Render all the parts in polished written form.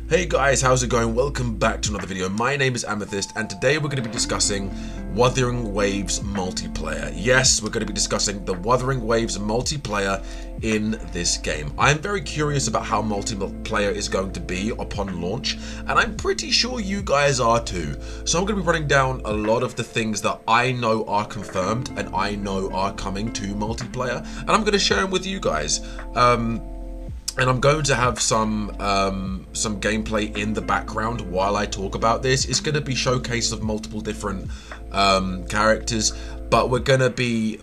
Hey guys, how's it going? Welcome back to another video. My name is Amethyst and today we're going to be discussing Wuthering Waves multiplayer. Yes, we're going to be discussing the Wuthering Waves multiplayer in this game. I'm very curious about how multiplayer is going to be upon launch, and I'm pretty sure you guys are too. So I'm going to be running down a lot of the things that I know are confirmed and I know are coming to multiplayer, and I'm going to share them with you guys. And I'm going to have some gameplay in the background while I talk about this. It's going to be showcase of multiple different characters, but we're gonna be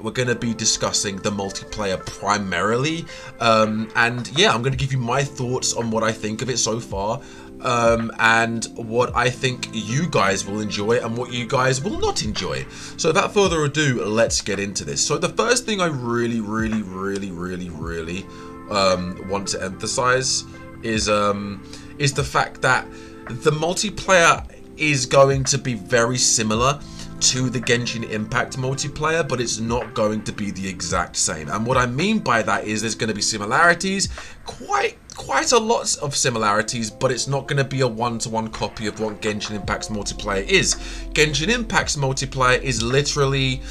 discussing the multiplayer primarily. And yeah, I'm gonna give you my thoughts on what I think of it so far, and what I think you guys will enjoy and what you guys will not enjoy. So without further ado, let's get into this. So the first thing I really want to emphasize is the fact that the multiplayer is going to be very similar to the Genshin Impact multiplayer, but it's not going to be the exact same. And what I mean by that is there's going to be similarities, quite a lot of similarities, but it's not going to be a one-to-one copy of what Genshin Impact's multiplayer is. Genshin Impact's multiplayer is literally,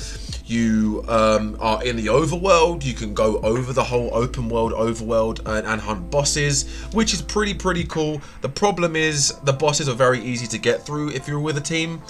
you are in the overworld, you can go over the whole open world overworld and hunt bosses, which is pretty cool. The problem is the bosses are very easy to get through if you're with a team,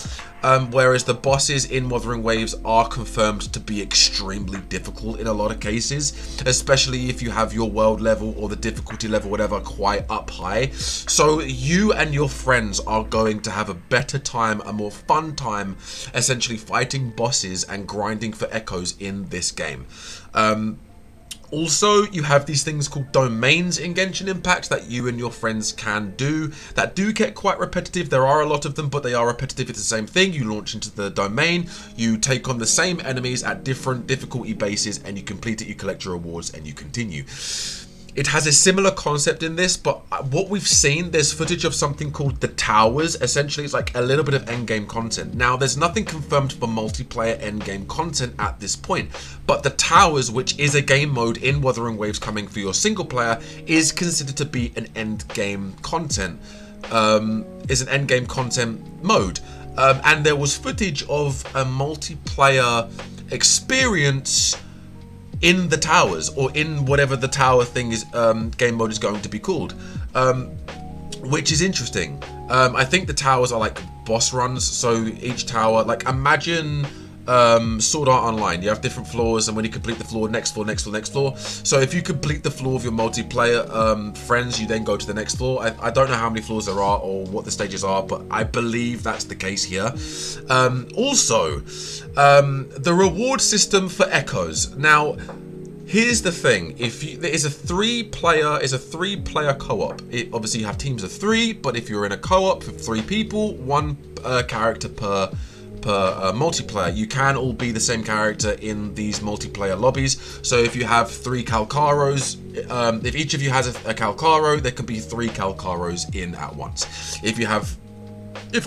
whereas the bosses in Wuthering Waves are confirmed to be extremely difficult in a lot of cases, especially if you have your world level or the difficulty level, whatever, quite up high. So you and your friends are going to have a better time, a more fun time, essentially fighting bosses and grinding for echoes in this game. Also, you have these things called domains in Genshin Impact that you and your friends can do that do get quite repetitive. There are a lot of them, but they are repetitive. It's the same thing. You launch into the domain, you take on the same enemies at different difficulty bases, and you complete it, you collect your rewards, and you continue. It has a similar concept in this, but what we've seen, there's footage of something called the Towers. Essentially, it's like a little bit of endgame content. Now, there's nothing confirmed for multiplayer endgame content at this point, but the Towers, which is a game mode in Wuthering Waves coming for your single player, is considered to be an endgame content. Is an endgame content mode, and there was footage of a multiplayer experience in the Towers, or in whatever the tower thing is, game mode is going to be called, which is interesting. I think the towers are like boss runs, so each tower, like imagine Sword Art Online, you have different floors, and when you complete the floor, next floor. So if you complete the floor of your multiplayer friends, you then go to the next floor. I don't know how many floors there are or what the stages are, but I believe that's the case here. Also, the reward system for echoes. Now, here's the thing: it's a three-player co-op. Obviously, you have teams of 3, but if you're in a co-op of 3 people, 1 character per multiplayer, you can all be the same character in these multiplayer lobbies. So if you have 3 Calcaros, if each of you has a Calcaro, there could be 3 Calcaros in at once. If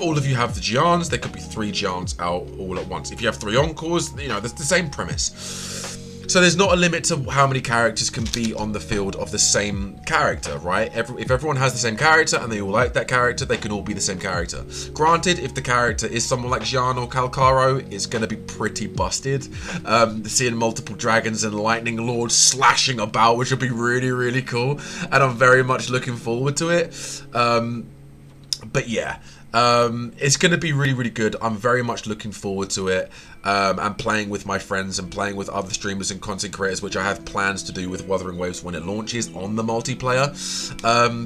all of you have the Giants, there could be 3 Giants out all at once. If you have 3 Encores, you know, that's the same premise. So there's not a limit to how many characters can be on the field of the same character, right? If everyone has the same character and they all like that character, they can all be the same character. Granted, if the character is someone like Gian or Calcaro, it's going to be pretty busted. Seeing multiple dragons and lightning lords slashing about, which would be really cool, and I'm very much looking forward to it. But yeah, it's going to be really good. I'm very much looking forward to it, and playing with my friends and playing with other streamers and content creators, which I have plans to do with Wuthering Waves when it launches on the multiplayer.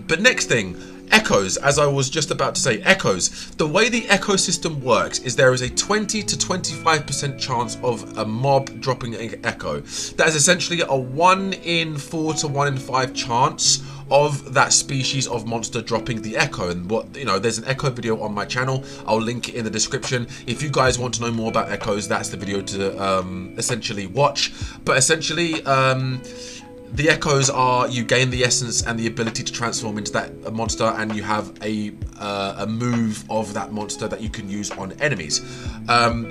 But next thing, echoes. As I was just about to say, echoes. The way the echo system works is there is a 20 to 25% chance of a mob dropping an echo. That is essentially a 1 in 4 to 1 in 5 chance of that species of monster dropping the echo. And there's an echo video on my channel. I'll link it in the description. If you guys want to know more about echoes, that's the video to essentially watch. But essentially, the echoes are, you gain the essence and the ability to transform into that monster, and you have a move of that monster that you can use on enemies,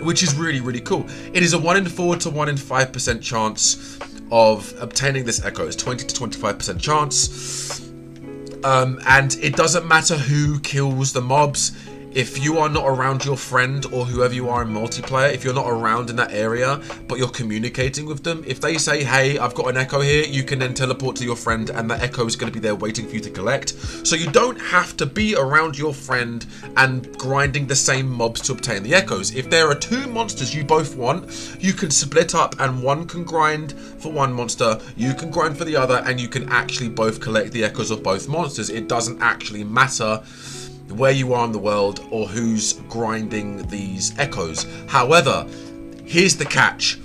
which is really cool. It is a 1 in 4 to 1 in 5% chance of obtaining this echo. It's 20 to 25% chance. And it doesn't matter who kills the mobs. If you are not around your friend or whoever you are in multiplayer, if you're not around in that area, but you're communicating with them, if they say, hey, I've got an echo here, you can then teleport to your friend and that echo is going to be there waiting for you to collect. So you don't have to be around your friend and grinding the same mobs to obtain the echoes. If there are two monsters you both want, you can split up and one can grind for one monster, you can grind for the other, and you can actually both collect the echoes of both monsters. It doesn't actually matter where you are in the world or who's grinding these echoes. However, here's the catch.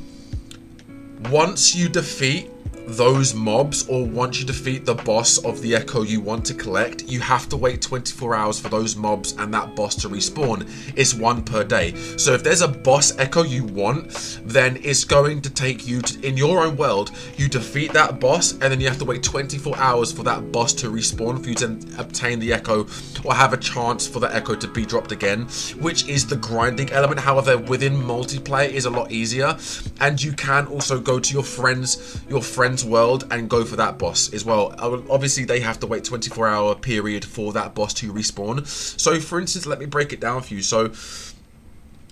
Once you defeat those mobs, or once you defeat the boss of the echo you want to collect, you have to wait 24 hours for those mobs and that boss to respawn. It's one per day. So if there's a boss echo you want, then it's going to take you to, in your own world, you defeat that boss and then you have to wait 24 hours for that boss to respawn for you to obtain the echo or have a chance for the echo to be dropped again, which is the grinding element. However, within multiplayer is a lot easier, and you can also go to your friend's world and go for that boss as well. Obviously they have to wait 24-hour period for that boss to respawn. So for instance, let me break it down for you. So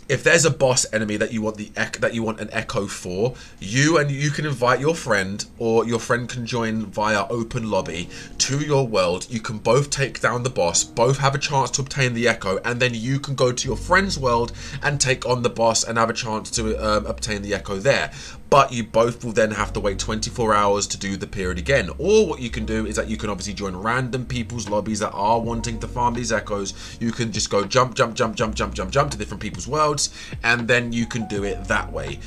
if there's a boss enemy that you want an echo for, you can invite your friend, or your friend can join via open lobby to your world. You can both take down the boss, both have a chance to obtain the echo, and then you can go to your friend's world and take on the boss and have a chance to obtain the echo there. But you both will then have to wait 24 hours to do the period again. Or what you can do is that you can obviously join random people's lobbies that are wanting to farm these echoes. You can just go jump to different people's worlds, and then you can do it that way.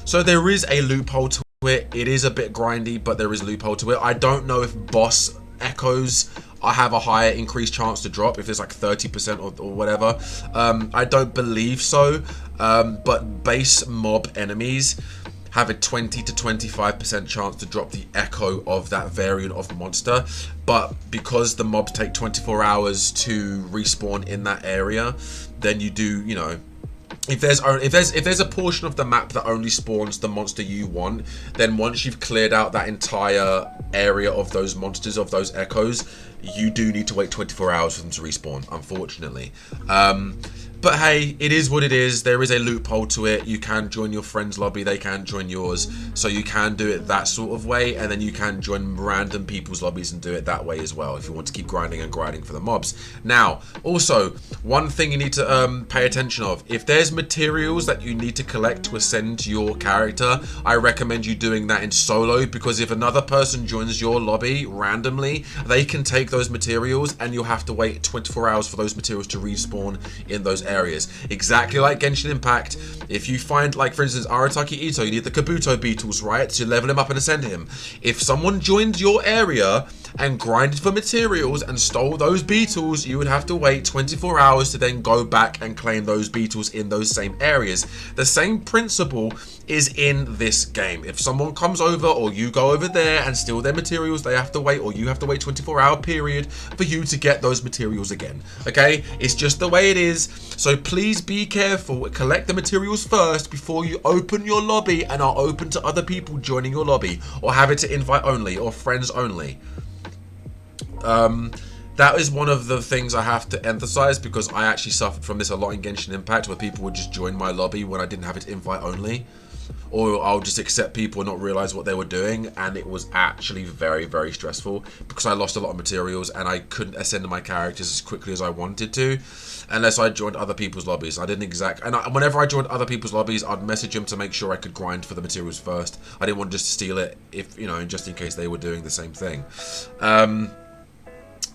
So there is a loophole to it. It is a bit grindy, but there is a loophole to it. I don't know if boss echoes I have a higher increased chance to drop, if it's like 30% or whatever. I don't believe so, but base mob enemies have a 20 to 25% chance to drop the echo of that variant of monster. But because the mobs take 24 hours to respawn in that area, then you do, you know, if there's a portion of the map that only spawns the monster you want, then once you've cleared out that entire area of those monsters, of those echoes, you do need to wait 24 hours for them to respawn, unfortunately. But hey, it is what it is. There is a loophole to it. You can join your friend's lobby, they can join yours. So you can do it that sort of way, and then you can join random people's lobbies and do it that way as well, if you want to keep grinding and grinding for the mobs. Now, also, one thing you need to pay attention of, if there's materials that you need to collect to ascend your character, I recommend you doing that in solo, because if another person joins your lobby randomly, they can take those materials and you'll have to wait 24 hours for those materials to respawn in those areas. Exactly like Genshin Impact, if you find, like for instance, Arataki Ito, you need the Kabuto beetles, right, to level him up and ascend him. If someone joined your area and grinded for materials and stole those beetles, you would have to wait 24 hours to then go back and claim those beetles in those same areas. The same principle is in this game. If someone comes over, or you go over there and steal their materials, they have to wait, or you have to wait 24-hour period for you to get those materials again. Okay, it's just the way it is. So please be careful. Collect the materials first before you open your lobby and are open to other people joining your lobby, or have it to invite only or friends only. That is one of the things I have to emphasize, because I actually suffered from this a lot in Genshin Impact, where people would just join my lobby when I didn't have it to invite only, or I'll just accept people and not realize what they were doing, and it was actually very, very stressful, because I lost a lot of materials and I couldn't ascend my characters as quickly as I wanted to unless I joined other people's lobbies. I didn't whenever I joined other people's lobbies, I'd message them to make sure I could grind for the materials first. I didn't want to just steal it, if you know, just in case they were doing the same thing.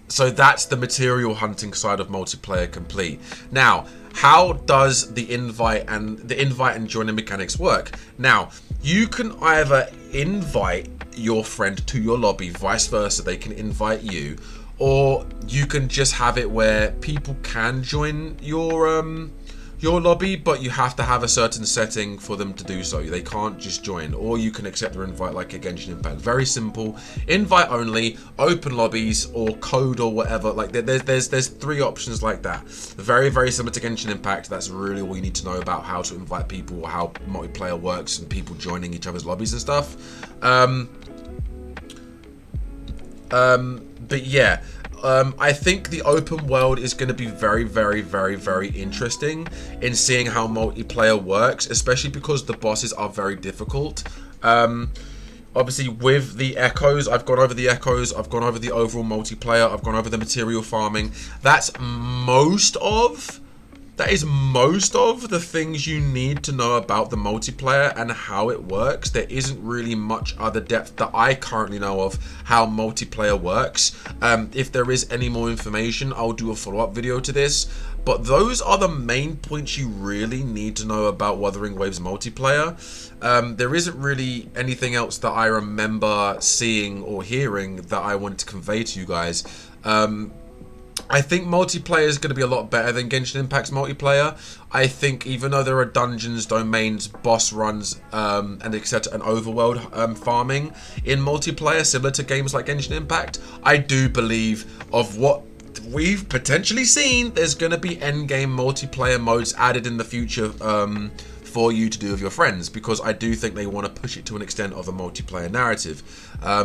So that's the material hunting side of multiplayer complete. Now, how does the invite and joining mechanics work? Now, you can either invite your friend to your lobby, vice versa, they can invite you, or you can just have it where people can join your lobby, but you have to have a certain setting for them to do so. They can't just join, or you can accept their invite like a Genshin Impact. Very simple, invite only, open lobbies, or code or whatever. Like there's three options like that. Very, very similar to Genshin Impact. That's really all you need to know about how to invite people, or how multiplayer works, and people joining each other's lobbies and stuff. But yeah, I think the open world is going to be very, very, very, very interesting in seeing how multiplayer works, especially because the bosses are very difficult. Obviously, with the echoes, I've gone over the echoes, I've gone over the overall multiplayer, I've gone over the material farming. That is most of the things you need to know about the multiplayer and how it works. There isn't really much other depth that I currently know of how multiplayer works. If there is any more information, I'll do a follow-up video to this. But those are the main points you really need to know about Wuthering Waves multiplayer. There isn't really anything else that I remember seeing or hearing that I want to convey to you guys. I think multiplayer is going to be a lot better than Genshin Impact's multiplayer. I think even though there are dungeons, domains, boss runs, and etc. and overworld farming in multiplayer, similar to games like Genshin Impact, I do believe of what we've potentially seen, there's going to be endgame multiplayer modes added in the future for you to do with your friends, because I do think they want to push it to an extent of a multiplayer narrative.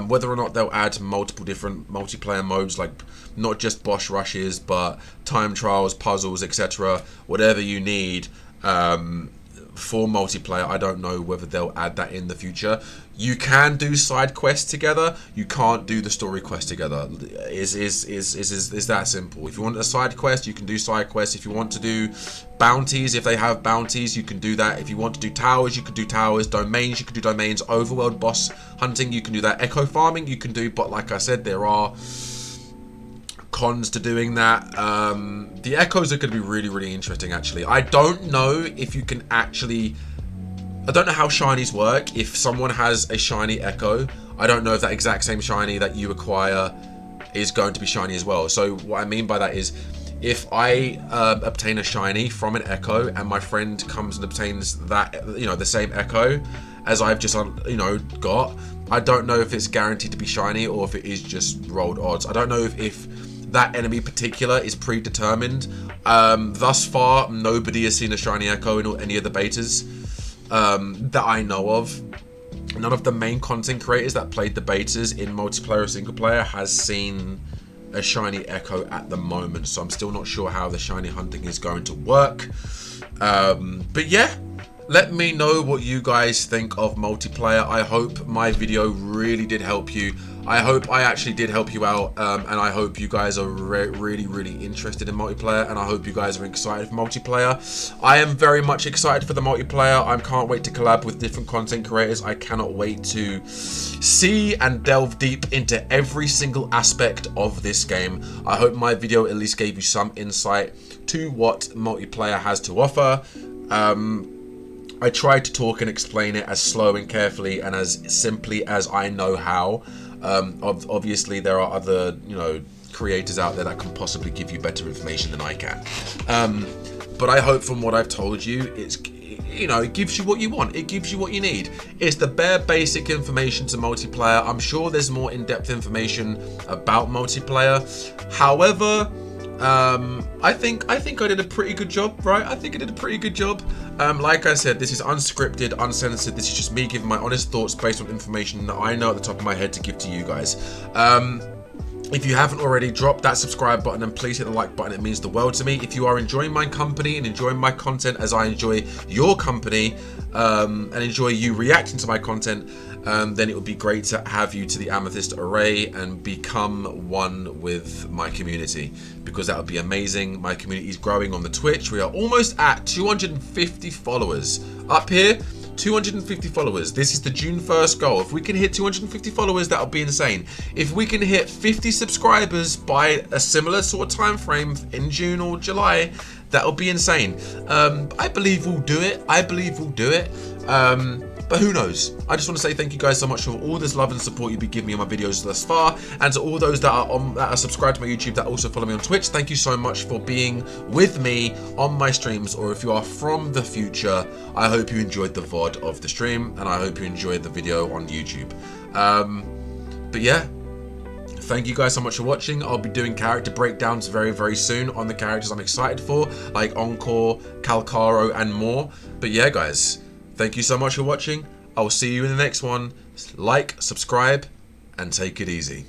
Whether or not they'll add multiple different multiplayer modes, like not just boss rushes, but time trials, puzzles, etc., whatever you need for multiplayer, I don't know whether they'll add that in the future. You can do side quests together, you can't do the story quest together. Is that simple. If you want a side quest, you can do side quests. If you want to do bounties, if they have bounties, you can do that. If you want to do towers, you can do towers. Domains, you can do domains. Overworld boss hunting, you can do that. Echo farming, you can do, but like I said, there are cons to doing that. The echoes are going to be really, really interesting, actually. I don't know if you can actually... I don't know how shinies work. If someone has a shiny echo, I don't know if that exact same shiny that you acquire is going to be shiny as well. So what I mean by that is, if I obtain a shiny from an echo and my friend comes and obtains that, the same echo as I've just, got, I don't know if it's guaranteed to be shiny or if it is just rolled odds. I don't know if that enemy particular is predetermined. Thus far, nobody has seen a shiny echo in any of the betas that I know of. None of the main content creators that played the betas in multiplayer or single player has seen a shiny echo at the moment, so I'm still not sure how the shiny hunting is going to work. But yeah, let me know what you guys think of multiplayer. I hope my video really did help you. I hope I actually did help you out, and I hope you guys are really, really interested in multiplayer, and I hope you guys are excited for multiplayer. I am very much excited for the multiplayer. I can't wait to collab with different content creators. I cannot wait to see and delve deep into every single aspect of this game. I hope my video at least gave you some insight to what multiplayer has to offer. I tried to talk and explain it as slow and carefully and as simply as I know how. Obviously, there are other, creators out there that can possibly give you better information than I can. But I hope from what I've told you, it gives you what you want. It gives you what you need. It's the bare basic information to multiplayer. I'm sure there's more in-depth information about multiplayer. However, I think I did a pretty good job, right? I think I did a pretty good job. Like I said, this is unscripted, uncensored. This is just me giving my honest thoughts based on information that I know at the top of my head to give to you guys. If you haven't already, drop that subscribe button and please hit the like button. It means the world to me. If you are enjoying my company and enjoying my content as I enjoy your company, and enjoy you reacting to my content, then it would be great to have you to the Amethyst Array and become one with my community, because that would be amazing. My community is growing on the Twitch. We are almost at 250 followers. Up here, 250 followers. This is the June 1st goal. If we can hit 250 followers, that'll be insane. If we can hit 50 subscribers by a similar sort of time frame in June or July, that'll be insane. I believe we'll do it. But who knows? I just want to say thank you guys so much for all this love and support you've been giving me on my videos thus far, and to all those that are subscribed to my YouTube that also follow me on Twitch. Thank you so much for being with me on my streams, or if you are from the future, I hope you enjoyed the VOD of the stream, and I hope you enjoyed the video on YouTube. But yeah, thank you guys so much for watching. I'll be doing character breakdowns very, very soon on the characters I'm excited for, like Encore, Calcaro, and more. But yeah, guys, thank you so much for watching. I'll see you in the next one. Like, subscribe, and take it easy.